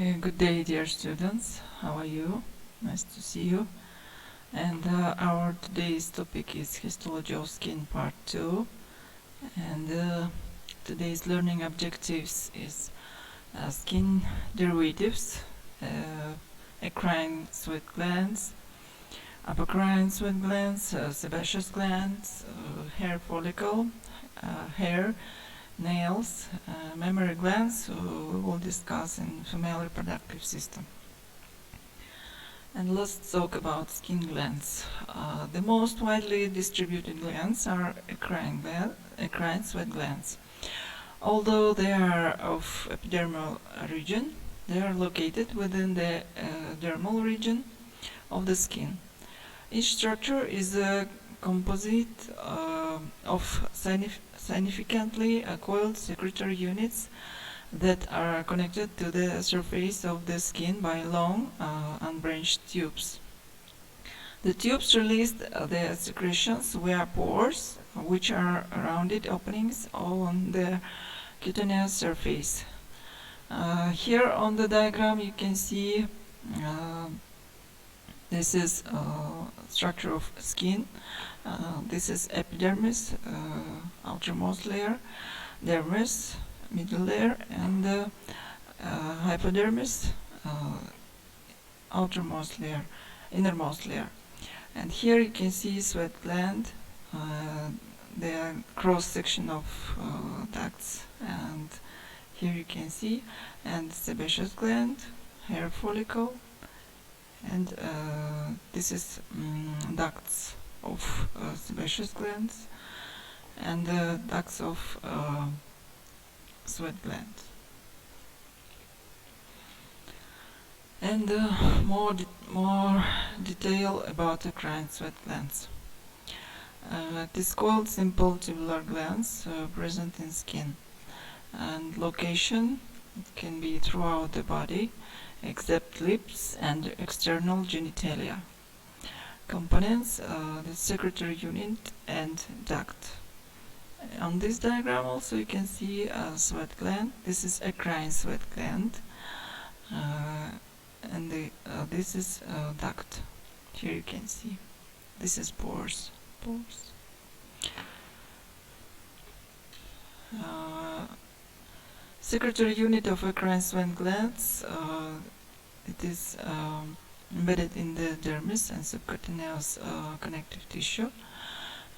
Good day, dear students. How are you? Nice to see you. And our today's topic is Histology of Skin Part 2. And today's learning objectives is skin derivatives, eccrine sweat glands, apocrine sweat glands, sebaceous glands, hair follicle, hair, nails, mammary glands, we will discuss in female reproductive system. And let's talk about skin glands. The most widely distributed glands are eccrine sweat glands. Although they are of epidermal region, they are located within the dermal region of the skin. Each structure is a composite of significantly coiled secretory units that are connected to the surface of the skin by long unbranched tubes. The tubes release the secretions via pores, which are rounded openings on the cutaneous surface. Here on the diagram you can see this is structure of skin. This is epidermis, outermost layer, dermis, middle layer, and hypodermis, outermost layer, innermost layer. And here you can see sweat gland, the cross section of ducts, and here you can see, and sebaceous gland, hair follicle, and this is ducts of sebaceous glands, and ducts of sweat gland. And more detail about eccrine sweat glands. It is called simple tubular glands present in skin, and location can be throughout the body except lips and external genitalia. Components: the secretory unit and duct. On this diagram also you can see a sweat gland. This is eccrine sweat gland, and this is duct. Here you can see. This is pores. Secretory unit of eccrine sweat glands. It is embedded in the dermis and subcutaneous connective tissue.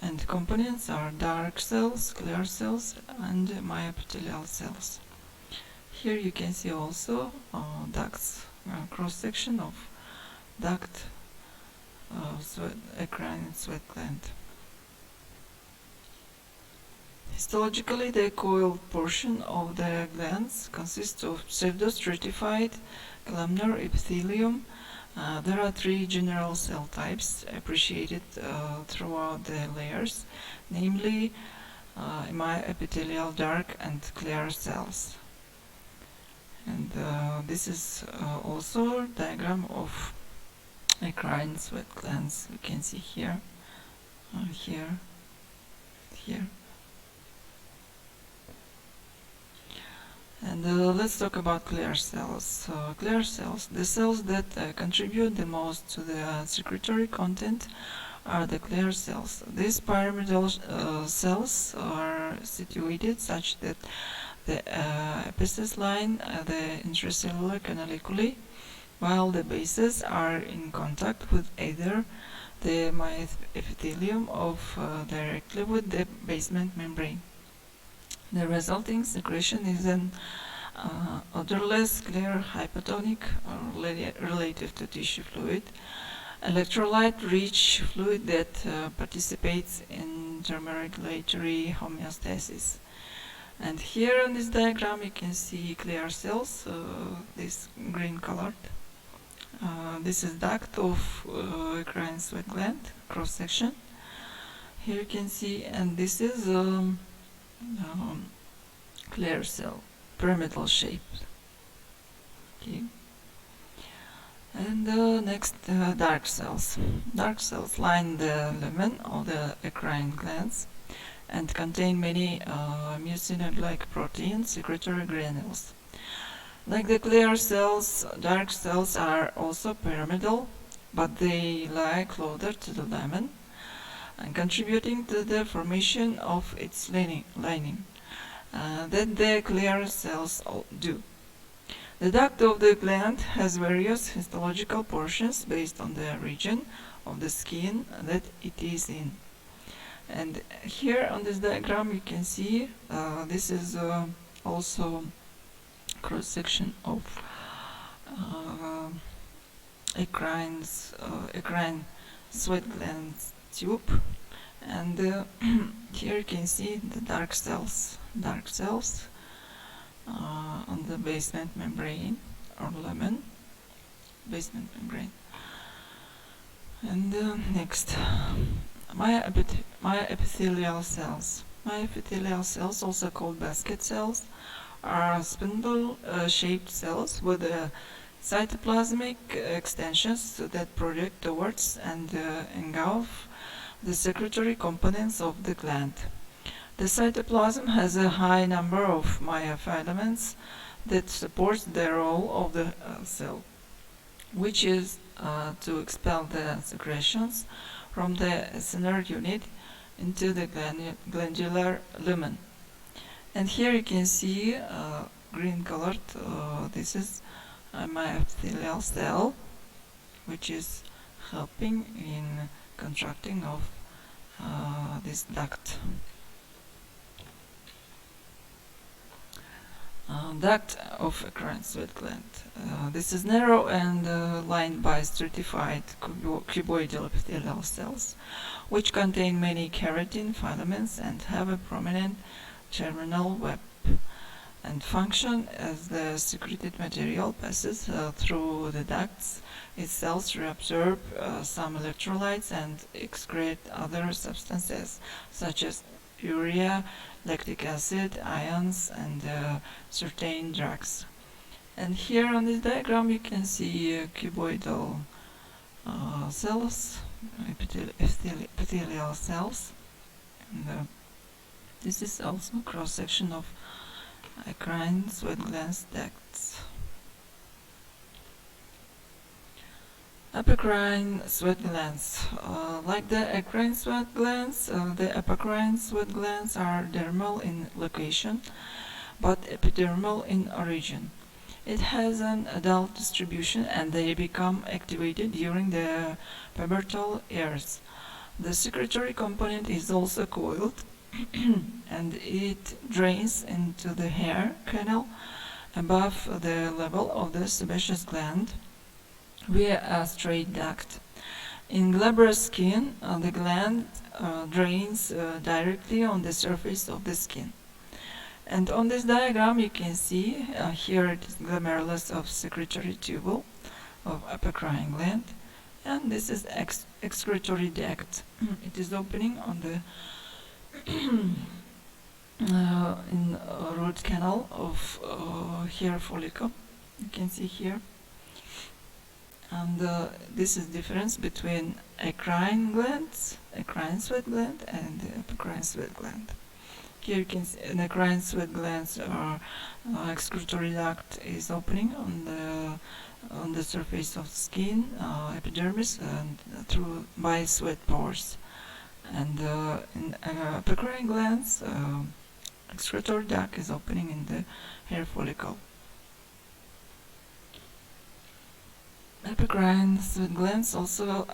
And components are dark cells, clear cells, and myoepithelial cells. Here you can see also ducts, cross-section of duct eccrine sweat gland. Histologically, the coiled portion of the glands consists of pseudostratified columnar epithelium. There are three general cell types appreciated throughout the layers, namely myoepithelial dark and clear cells. And this is also a diagram of eccrine sweat glands. You can see here, here. And let's talk about clear cells. Clear cells, the cells that contribute the most to the secretory content, are the clear cells. These pyramidal cells are situated such that the apices line the intracellular canaliculi, while the bases are in contact with either the myoepithelium or directly with the basement membrane. The resulting secretion is an odorless, clear, hypotonic, or relative to tissue fluid, electrolyte-rich fluid that participates in thermoregulatory homeostasis. And here on this diagram you can see clear cells, this green colored. This is duct of eccrine sweat gland, cross section. Here you can see, and this is clear cell, pyramidal shape. Okay. And next, dark cells. Dark cells line the lumen of the eccrine glands and contain many mucin-like protein secretory granules. Like the clear cells, dark cells are also pyramidal, but they lie closer to the lamen and contributing to the formation of its lining that the clear cells do. The duct of the gland has various histological portions based on the region of the skin that it is in. And here on this diagram you can see this is also cross-section of eccrine sweat glands tube, and here you can see the dark cells on the basement membrane or lamen basement membrane. And next, myoepithelial cells. Myoepithelial cells, also called basket cells, are spindle-shaped cells with cytoplasmic extensions that project towards and engulf the secretory components of the gland. The cytoplasm has a high number of myofilaments that supports the role of the cell, which is to expel the secretions from the acinar unit into the glandular lumen. And here you can see green colored, this is a myoepithelial cell, which is helping in contracting of this duct. Duct of eccrine sweat gland. This is narrow and lined by stratified cuboidal epithelial cells, which contain many keratin filaments and have a prominent terminal web, and function as the secreted material passes through the ducts. Its cells reabsorb some electrolytes and excrete other substances such as urea, lactic acid, ions, and certain drugs. And here on this diagram you can see cuboidal cells, epithelial cells, and this is also cross-section of eccrine sweat glands ducts. Apocrine sweat glands. Like the eccrine sweat glands, the apocrine sweat glands are dermal in location, but epidermal in origin. It has an adult distribution and they become activated during the pubertal years. The secretory component is also coiled and it drains into the hair canal above the level of the sebaceous gland via a straight duct. In glabrous skin, the gland drains directly on the surface of the skin. And on this diagram you can see here it is glomerulus of secretory tubule of apocrine gland, and this is excretory duct. It is opening on the in root canal of hair follicle. You can see here. And this is difference between eccrine glands, eccrine sweat gland, and apocrine sweat gland. Here you can see an eccrine sweat glands or excretory duct is opening on the surface of skin, epidermis, and through by sweat pores. And in apocrine glands, excretory duct is opening in the hair follicle. Apocrine sweat glands also,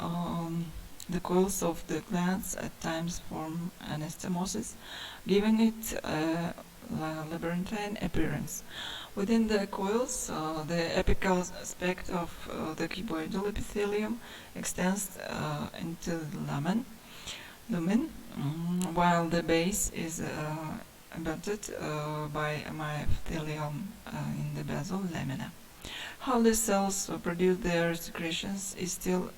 the coils of the glands at times form anastomosis, giving it a labyrinthine appearance. Within the coils, the apical aspect of the cuboidal epithelium extends into the lumen, while the base is abutted by a myepithelium in the basal lamina. How the cells produce their secretions is still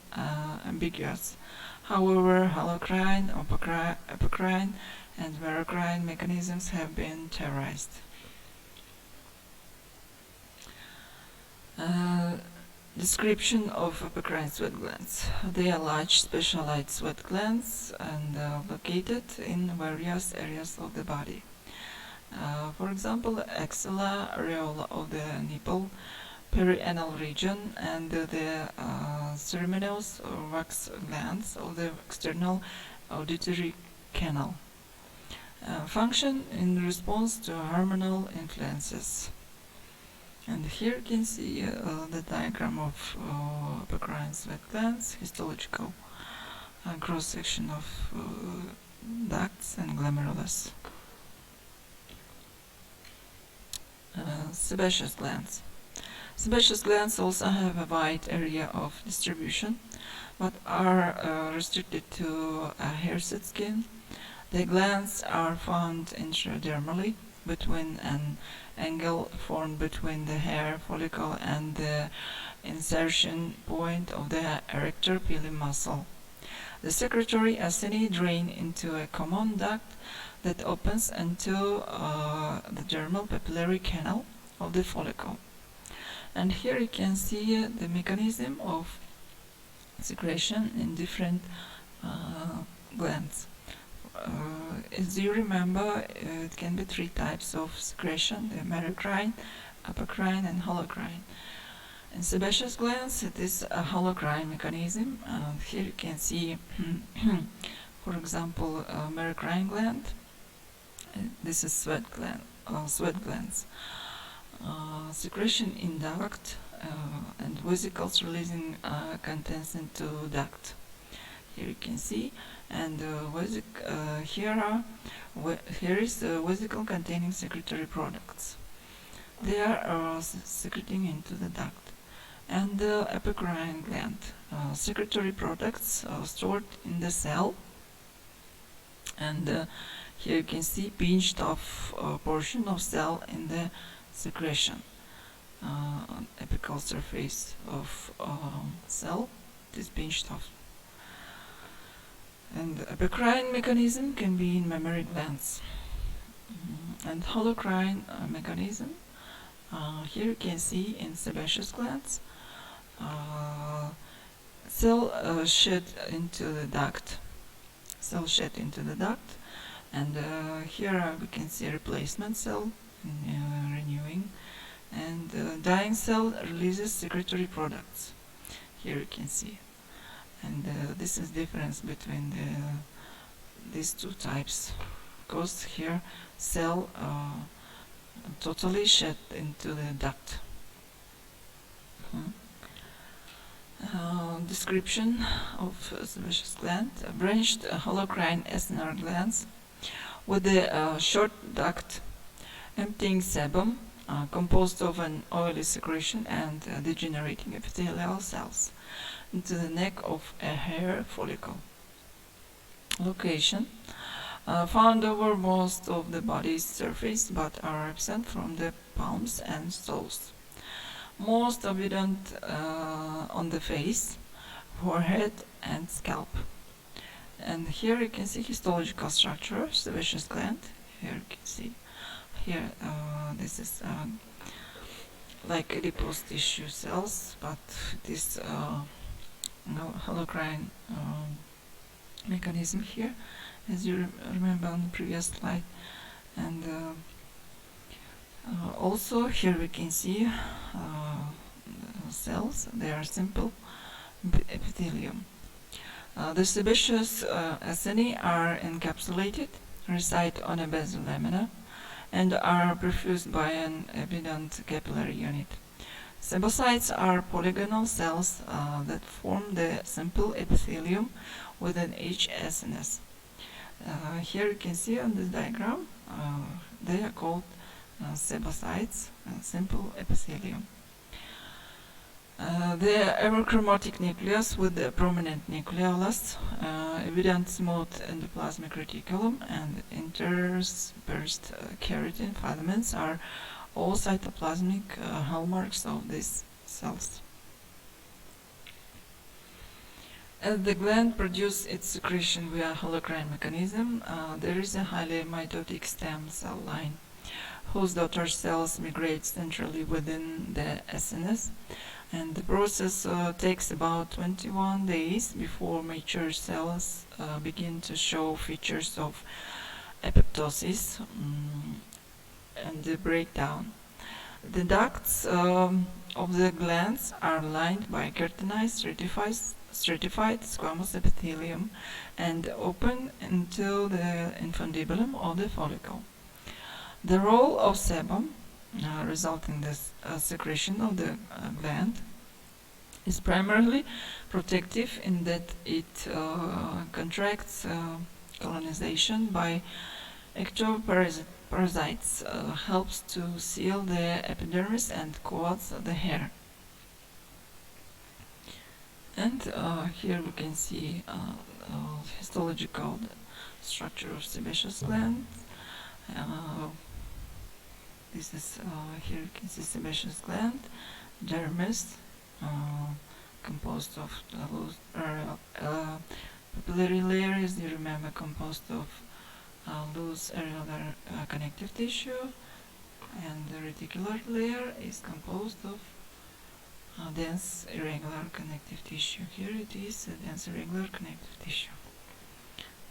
ambiguous. However, holocrine, apocrine, and merocrine mechanisms have been theorized. Description of apocrine sweat glands. They are large specialized sweat glands and located in various areas of the body. For example, axilla, areola of the nipple, perianal region, and the ceruminous or wax glands of the external auditory canal. Function in response to hormonal influences. And here you can see the diagram of Apocrine sweat glands, histological cross-section of ducts and glomerulus. Sebaceous glands. Sebaceous glands also have a wide area of distribution, but are restricted to hairsed skin. The glands are found intradermally between an angle formed between the hair follicle and the insertion point of the Arrector pili muscle. The secretory acini drain into a common duct that opens into the dermal papillary canal of the follicle. And here you can see the mechanism of secretion in different glands. As you remember, it can be three types of secretion: the myocrine, apocrine, and holocrine. In sebaceous glands, it is a holocrine mechanism. Here you can see, for example, a myocrine gland. This is sweat glands. Secretion in duct and vesicles releasing contents into duct. Here you can see, and here is the vesicle containing secretory products. They are secreting into the duct. And the apocrine gland, secretory products stored in the cell. And here you can see pinched off portion of cell in the secretion on apical surface of cell. It is pinched off. And the apocrine mechanism can be in mammary glands. And holocrine mechanism, here you can see in sebaceous glands, cell shed into the duct. And here we can see replacement cell renewing, and dying cell releases secretory products. Here you can see, and this is difference between these two types, because here cell totally shed into the duct. Description of sebaceous gland: branched holocrine acinar glands with a short duct emptying sebum composed of an oily secretion and degenerating epithelial cells into the neck of a hair follicle. Location: found over most of the body's surface, but are absent from the palms and toes. Most abundant on the face, forehead, and scalp. And here you can see histological structure, sebaceous gland. Here you can see. Here, this is like adipose tissue cells, but this holocrine mechanism here, as you remember on the previous slide. And also here we can see cells. They are simple epithelium. The sebaceous acini are encapsulated, reside on a basal lamina, and are perfused by an abundant capillary unit. Sebaceous are polygonal cells that form the simple epithelium within each acinus. Here you can see on this diagram, they are called sebaceous, simple epithelium. The aerochromatic nucleus with the prominent nucleolus, evident smooth endoplasmic reticulum, and interspersed keratin filaments are all cytoplasmic hallmarks of these cells. As the gland produces its secretion via holocrine mechanism, there is a highly mitotic stem cell line, whose daughter cells migrate centrally within the acinus, and the process takes about 21 days before mature cells begin to show features of apoptosis. and the breakdown. The ducts of the glands are lined by keratinized stratified squamous epithelium and open into the infundibulum of the follicle. The role of sebum, resulting in the secretion of the gland, is primarily protective in that it contracts colonization by ectoparasites, helps to seal the epidermis and coats the hair. And here we can see histological structure of sebaceous gland. This is here you can see sebaceous gland, dermis, composed of loose papillary layer, as you remember, composed of loose areolar connective tissue, and the reticular layer is composed of dense irregular connective tissue. Here it is a dense irregular connective tissue.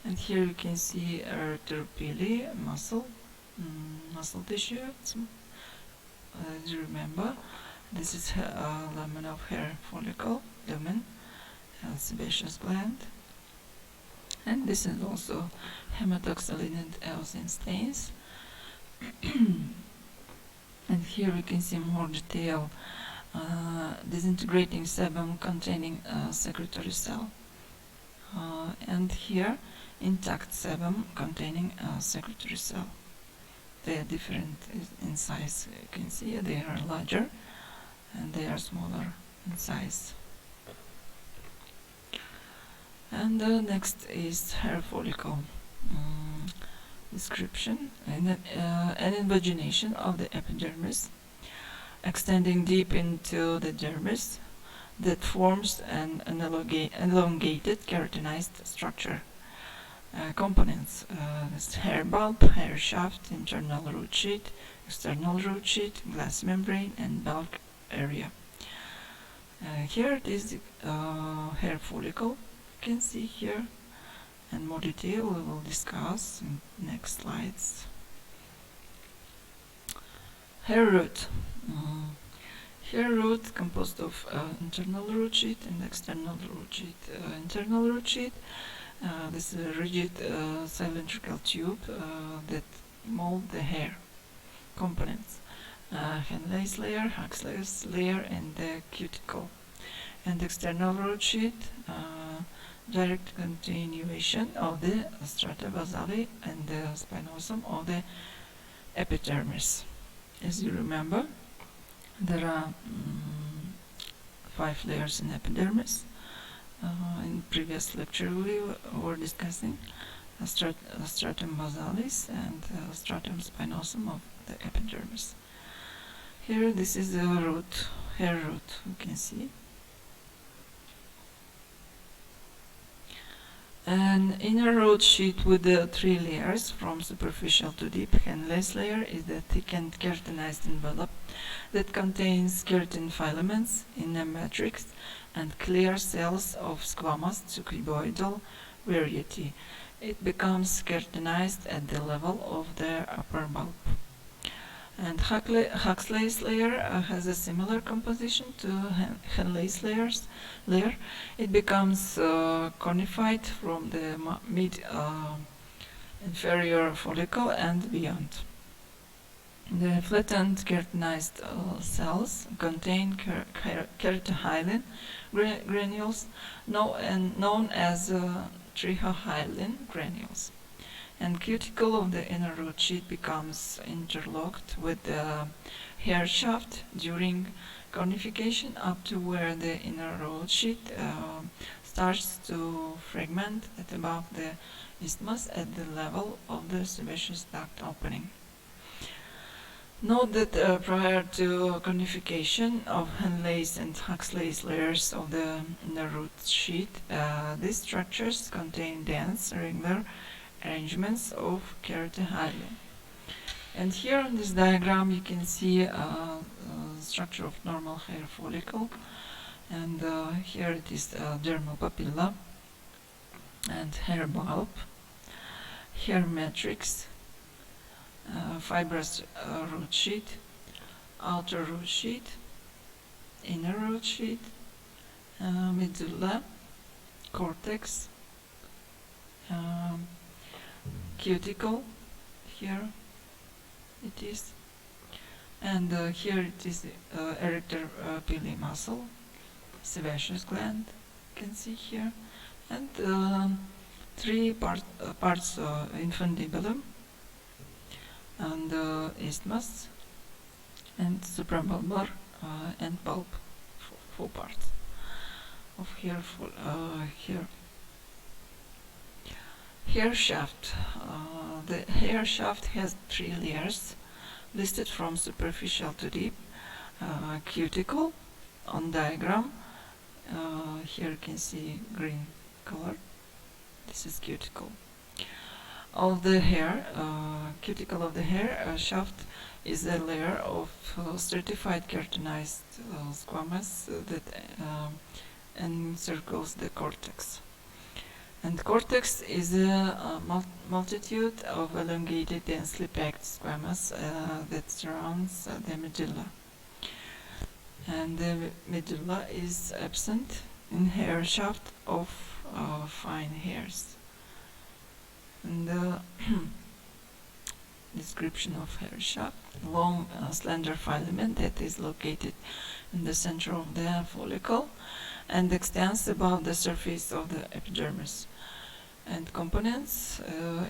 And here you can see Arrector pili, muscle tissue. As you remember, this is a lumen of hair follicle, lumen, sebaceous gland. And this is also hematoxylin and eosin stains. And here we can see more detail, disintegrating sebum containing a secretory cell. And here, intact sebum containing a secretory cell. They are different in size. You can see they are larger and they are smaller in size. And next is hair follicle description and an invagination of the epidermis, extending deep into the dermis, that forms an elongated keratinized structure. Components: this hair bulb, hair shaft, internal root sheet, external root sheet, glassy membrane, and bulk area. Here it is the hair follicle. You can see here, and more detail we will discuss in next slides. Hair root. Hair root composed of internal root sheet and external root sheet. Internal root sheet, this is a rigid cylindrical tube that mold the hair. Components: Henle's layer, Huxley's layer, and the cuticle. And external root sheet, direct continuation of the strata basale and the spinosum of the epidermis. As you remember, there are 5 layers in epidermis. In previous lecture we were discussing stratum basalis and stratum spinosum of the epidermis. Here this is the root, hair root, you can see. An inner root sheet with the 3 layers from superficial to deep. Henle's layer is the thickened keratinized envelope that contains keratin filaments in a matrix and clear cells of squamous to cuboidal variety. It becomes keratinized at the level of the upper bulb. And Huxley's layer has a similar composition to Henle's layer. It becomes conified from the mid-inferior follicle and beyond. The flattened keratinized cells contain keratohyalin granules known as trihyalin granules. And cuticle of the inner root sheet becomes interlocked with the hair shaft during conification up to where the inner root sheet starts to fragment at above the isthmus at the level of the sebaceous duct opening. Note that prior to conification of Henle's and Huxley's layers of the inner root sheet, these structures contain dense, regular arrangements of keratohyalin. And here on this diagram you can see structure of normal hair follicle, and here it is dermal papilla and hair bulb, hair matrix, fibrous root sheet, outer root sheet, inner root sheet, medulla, cortex, cuticle, here it is, and here it is Arrector pili muscle, sebaceous gland, you can see here, and three parts infundibulum, and isthmus, and suprabulbar and bulb, four parts of here. Hair shaft. The hair shaft has three layers listed from superficial to deep. Cuticle on diagram. Here you can see green color. This is cuticle of the hair. Cuticle of the hair shaft is a layer of stratified keratinized squamous that encircles the cortex. And cortex is a multitude of elongated, densely packed squamous that surrounds the medulla. And the medulla is absent in hair shaft of fine hairs. And the description of hair shaft: long, slender filament that is located in the center of the follicle and extends above the surface of the epidermis. And components: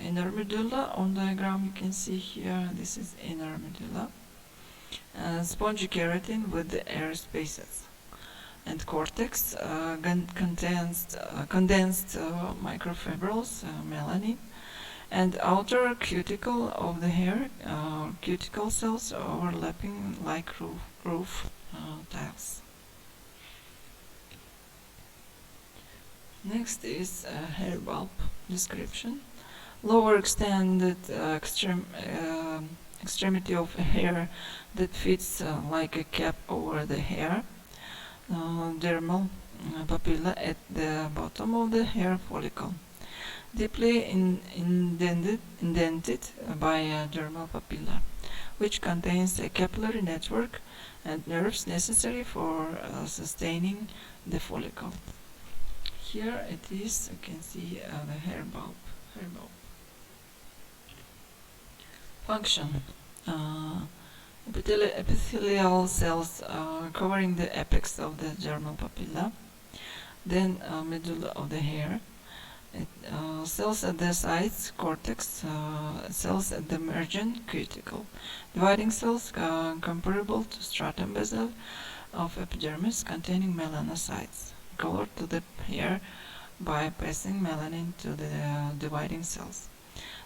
inner medulla on diagram, you can see here, this is inner medulla, spongy keratin with the air spaces, and cortex contains condensed microfibrils, melanin, and outer cuticle of the hair, cuticle cells overlapping like roof tiles. Next is hair bulb description. Lower extended extremity of hair that fits like a cap over the hair. Dermal papilla at the bottom of the hair follicle. Deeply indented by a dermal papilla, which contains a capillary network and nerves necessary for sustaining the follicle. Here it is, you can see the hair bulb. Function. Epithelial cells covering the apex of the dermal papilla, then medulla of the hair, cells at the sides, cortex, cells at the margin, cuticle, dividing cells comparable to stratum basal of epidermis containing melanocytes, colored to the hair by passing melanin to the dividing cells.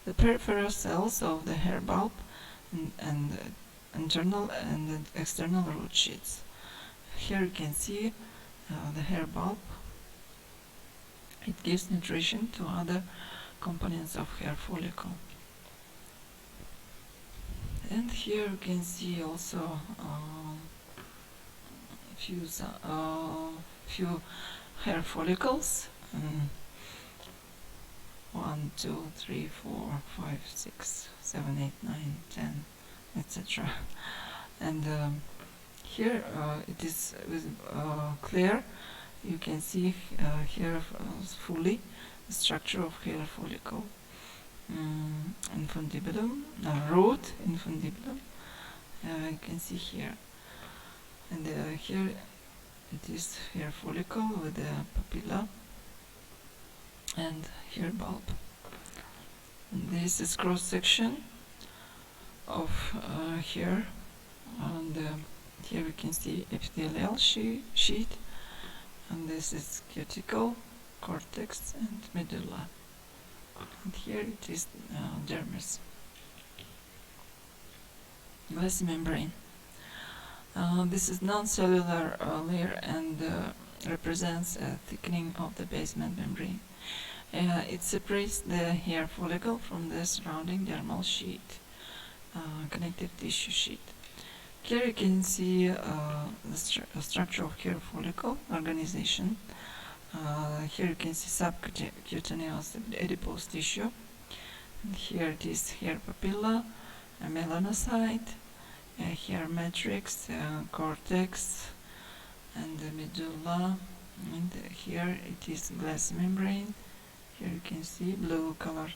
The peripheral cells of the hair bulb and internal and external root sheets. Here you can see the hair bulb. It gives nutrition to other components of hair follicle. And here you can see also few hair follicles. 1, 2, 3, 4, 5, 6, 7, 8, 9, 10, etc. And here it is clear. You can see here fully the structure of hair follicle. Infundibulum, root infundibulum. You can see here, and here it is hair follicle with the papilla, and hair bulb. And this is cross section of hair, and here we can see epithelial sheet, and this is cuticle, cortex, and medulla. And here it is dermis. Glassy membrane. This is non-cellular layer and represents a thickening of the basement membrane. It separates the hair follicle from the surrounding dermal sheet, connective tissue sheet. Here you can see the structure of hair follicle organization. Here you can see subcutaneous adipose tissue. And here it is hair papilla, a melanocyte, here matrix, cortex, and the medulla, and here it is glass membrane. Here you can see blue colored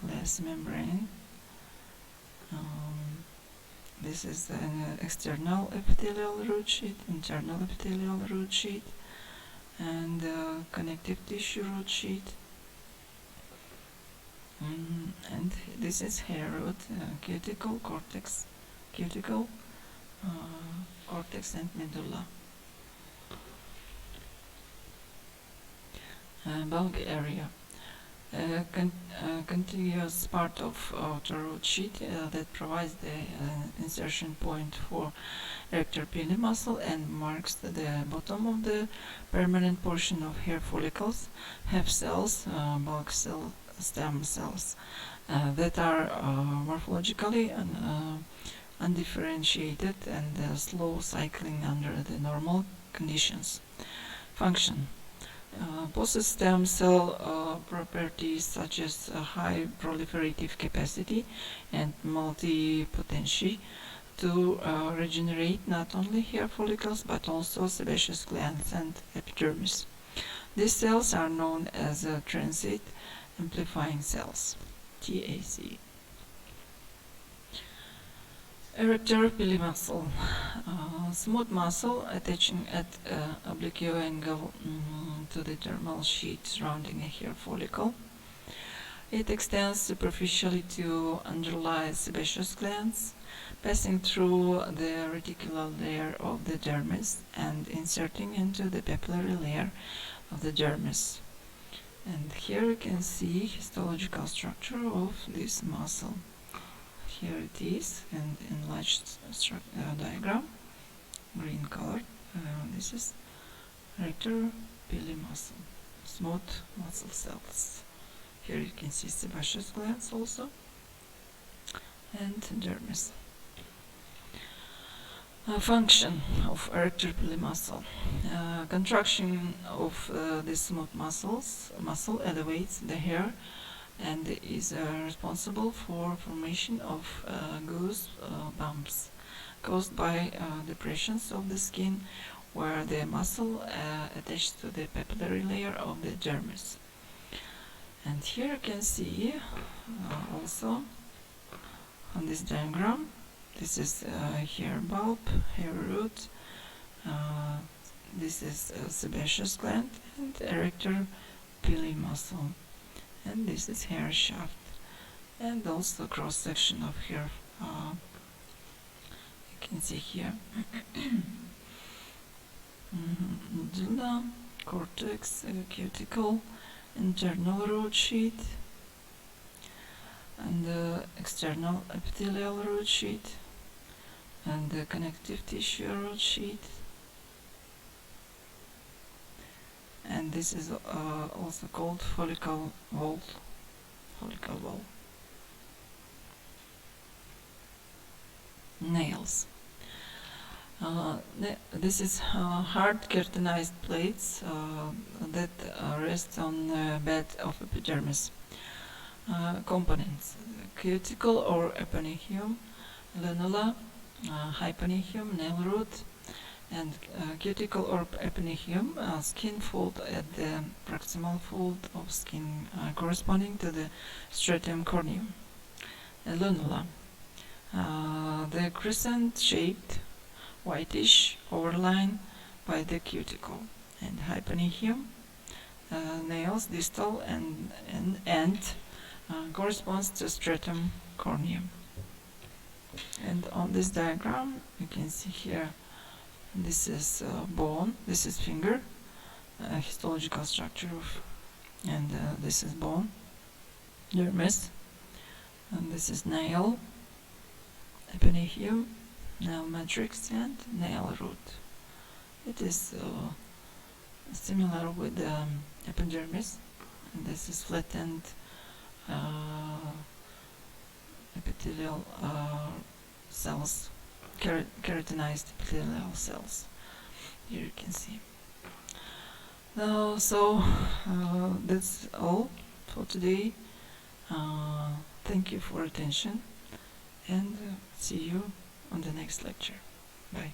glass membrane. This is an external epithelial root sheet, internal epithelial root sheet, and connective tissue root sheet. And this is hair root, cuticle, cortex, cuticle, cortex, and medulla. Bulge area. Continuous part of outer root sheet that provides the insertion point for Arrector pili muscle and marks the bottom of the permanent portion of hair follicles, have cells, bulk cell, stem cells that are morphologically undifferentiated and slow cycling under the normal conditions. Function. Possess stem cell properties such as high proliferative capacity and multipotency to regenerate not only hair follicles but also sebaceous glands and epidermis. These cells are known as transit amplifying cells, TAC. Arrector pili muscle, smooth muscle attaching at oblique angle to the dermal sheet surrounding a hair follicle. It extends superficially to underlie sebaceous glands, passing through the reticular layer of the dermis and inserting into the papillary layer of the dermis. And here you can see histological structure of this muscle. Here it is, and enlarged diagram, green color. This is Arrector pili muscle, smooth muscle cells. Here you can see sebaceous glands also, and dermis. Function of Arrector pili muscle. Contraction of this smooth muscle elevates the hair and is responsible for formation of goose bumps caused by depressions of the skin where the muscle attached to the papillary layer of the dermis. And here you can see also on this diagram, this is hair bulb, hair root, this is sebaceous gland and Arrector pili muscle. And this is hair shaft, and also cross section of hair. You can see here medulla, cortex, cuticle, internal root sheet, and the external epithelial root sheet, and the connective tissue root sheet. And this is also called follicle wall. Nails. This is hard keratinized plates that rest on the bed of epidermis. Components: cuticle or eponychium, lunula, hyponychium, nail root, and cuticle or eponychium, skin fold at the proximal fold of skin corresponding to the stratum corneum. Lunula, the crescent-shaped, whitish overline by the cuticle. And hyponychium, nails distal and end corresponds to stratum corneum. And on this diagram, you can see here, this is bone, this is finger, histological structure of, and this is bone, dermis, and this is nail, eponychium, nail matrix, and nail root. It is similar with epidermis, and this is flattened epithelial cells, keratinized epithelial cells. Here you can see. So that's all for today. Thank you for attention, and see you on the next lecture. Bye.